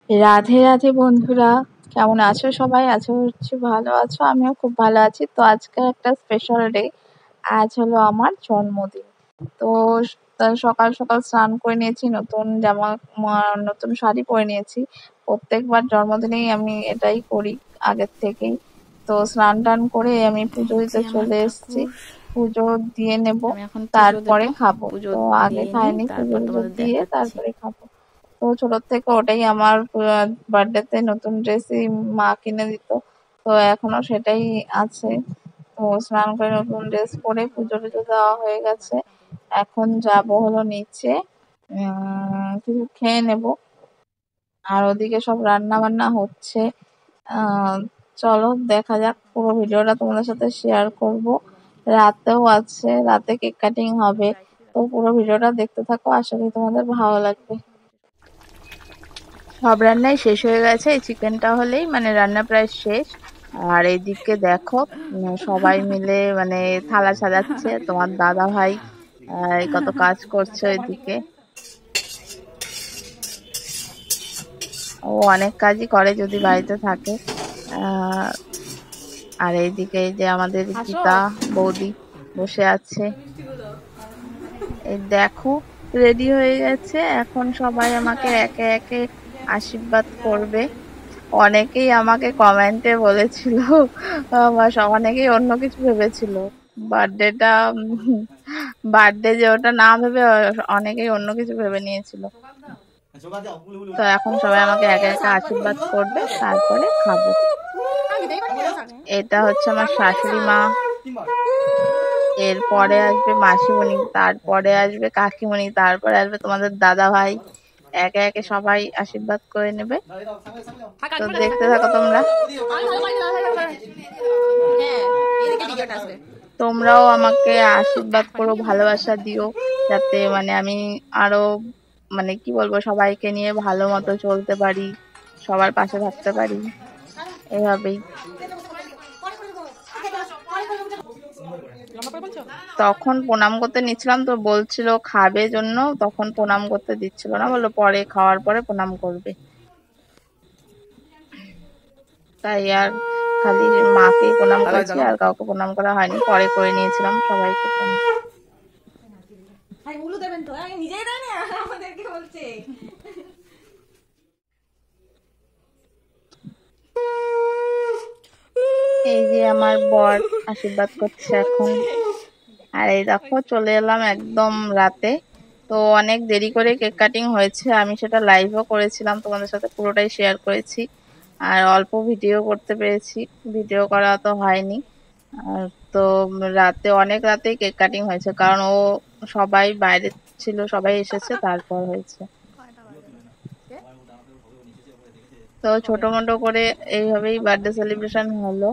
রাধে রাধে বন্ধুরা, কেমন আছো সবাই? আশা করছি ভালো আছো, আমিও খুব ভালো আছি। তো আজকে একটা স্পেশাল ডে, আজ হলো আমার জন্মদিন। তো সকাল সকাল স্নান করে নিয়েছি, নতুন জামা নতুন শাড়ি পরে নিয়েছি। প্রত্যেকবার জন্মদিনেই আমি এটাই করি আগের থেকেই। তো স্নান টান করে আমি পুজো এই দিতে যে আমার চলে এসেছি, ঠাকুর, পুজো দিয়ে নেব, আমি এখন পুজো দেব। তারপরে খাবো। পুজো তো আগে দিয়ে নিই, খাইনি, পুজো তারপর টুজো তোমাদের দিয়ে দেখাচ্ছি। তারপরে খাবো। তো ছোট থেকে ওটাই আমার বার্থডেতে নতুন ড্রেসই মা কিনে দিত। তো এখনো সেটাই আছে। তো স্নান করে নতুন ড্রেস পরে পুজো টুজো দেওয়া হয়ে গেছে। এখন যাব হলো নিচে, কিছু খেয়ে নেব। আর ওদিকে সব রান্না বান্না হচ্ছে। চলো দেখা যাক, পুরো ভিডিওটা তোমাদের সাথে শেয়ার করব। রাতেও আছে, রাতে কেক কাটিং হবে। তো পুরো ভিডিওটা দেখতে থাকো, আশা করি তোমাদের ভালো লাগবে। সব রান্নাই শেষ হয়ে গেছে, এই চিকেনটা হলেই মানে রান্না প্রায় শেষ। আর এইদিকে দেখো, সবাই মিলে মানে থালা সাজাচ্ছে। তোমার দাদা ভাই কত কাজ করছে ওইদিকে। ও অনেক কাজই করে যদি বাড়িতে থাকে। আহ আর এইদিকে এই যে আমাদের গীতা বৌদি বসে আছে। এই দেখো, রেডি হয়ে গেছে, এখন সবাই আমাকে একে একে আশীর্বাদ করবে। অনেকেই আমাকে কমেন্টে বলেছিল, অনেকেই অন্য কিছু ভেবেছিল বার্থডেটা, বার্থডে যে ওটা না ভেবে অনেকেই অন্য কিছু ভেবে নিয়েছিল। তো এখন সবাই আমাকে একে একে আশীর্বাদ করবে, তারপরে খাবো। এটা হচ্ছে আমার শাশুড়ি মা, এরপরে আসবে মাসিমণি, তারপরে আসবে কাকিমণি, তারপরে আসবে তোমাদের দাদা ভাই। একে একে সবাই আশীর্বাদ করে নেবে। তো দেখতে থাকো তোমরা। তোমরাও আমাকে আশীর্বাদ করো, ভালোবাসা দিও, যাতে মানে আমি আরো মানে কি বলবো, সবাইকে নিয়ে ভালো মতো চলতে পারি, সবার পাশে থাকতে পারি, এভাবেই। তখন প্রণাম করতে নিচ্ছিলাম, তো বলছিল খাবে জন্য, তখন প্রণাম করতে দিচ্ছিল না, বললো পরে খাওয়ার পরে প্রণাম করবে। তাই আর খালি মাকেই প্রণাম করেছি, আর কাউকে প্রণাম করা হয়নি, পরে করে নিয়েছিলাম সবাইকে প্রণাম। এই যে আমার বর আশীর্বাদ করছে এখন। আর এই দেখো চলে এলাম একদম রাতে। তো অনেক দেরি করে কেক কাটিং হয়েছে, আমি সেটা লাইভও করেছিলাম, তোমাদের সাথে পুরোটাই শেয়ার করেছি। আর অল্প ভিডিও করতে পেরেছি, ভিডিও করা তো হয়নি। আর তো রাতে অনেক রাতেই কেক কাটিং হয়েছে, কারণ ও সবাই বাইরে ছিল, সবাই এসেছে তারপর হয়েছে। তো ছোট মোটো করে এইভাবেই বার্থডে সেলিব্রেশন হলো।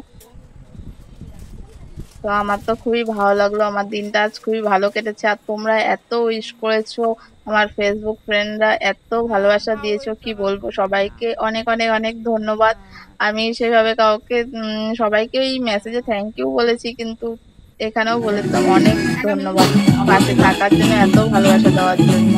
তো আমার তো খুবই ভালো লাগলো, আমার দিনটা আজ খুবই ভালো কেটেছে। আর তোমরা এত উইশ করেছো, আমার ফেসবুক ফ্রেন্ডরা এত ভালোবাসা দিয়েছো, কি বলবো, সবাইকে অনেক অনেক অনেক ধন্যবাদ। আমি সেভাবে কাউকে সবাইকে এই মেসেজে থ্যাংক ইউ বলেছি, কিন্তু এখানেও বলে দিলাম অনেক ধন্যবাদ পাশে থাকার জন্য, এত ভালোবাসা দেওয়ার জন্য।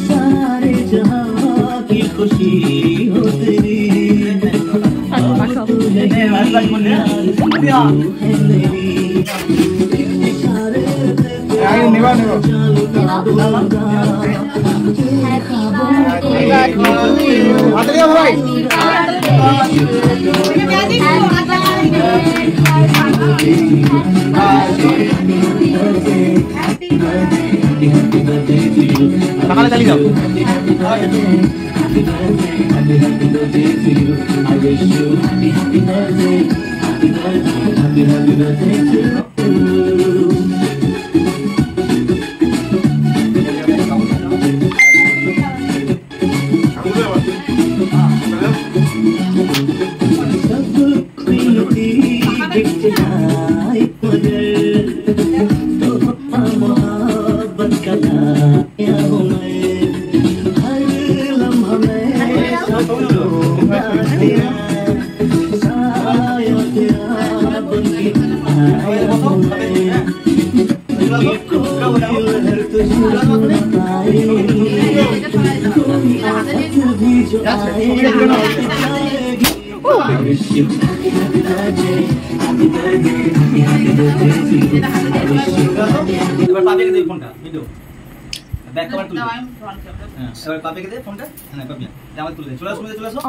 सारे जहां की खुशी हो तेरी, সকালে চালিয়ে যাও। এবার পাপিকে দে ফোনটা ভিডিও ব্যাক কভার তুলে এবার পাপিকে দে ফোনটা হ্যাঁ পাপিয়া আমাকে তুলে দে চলে আসো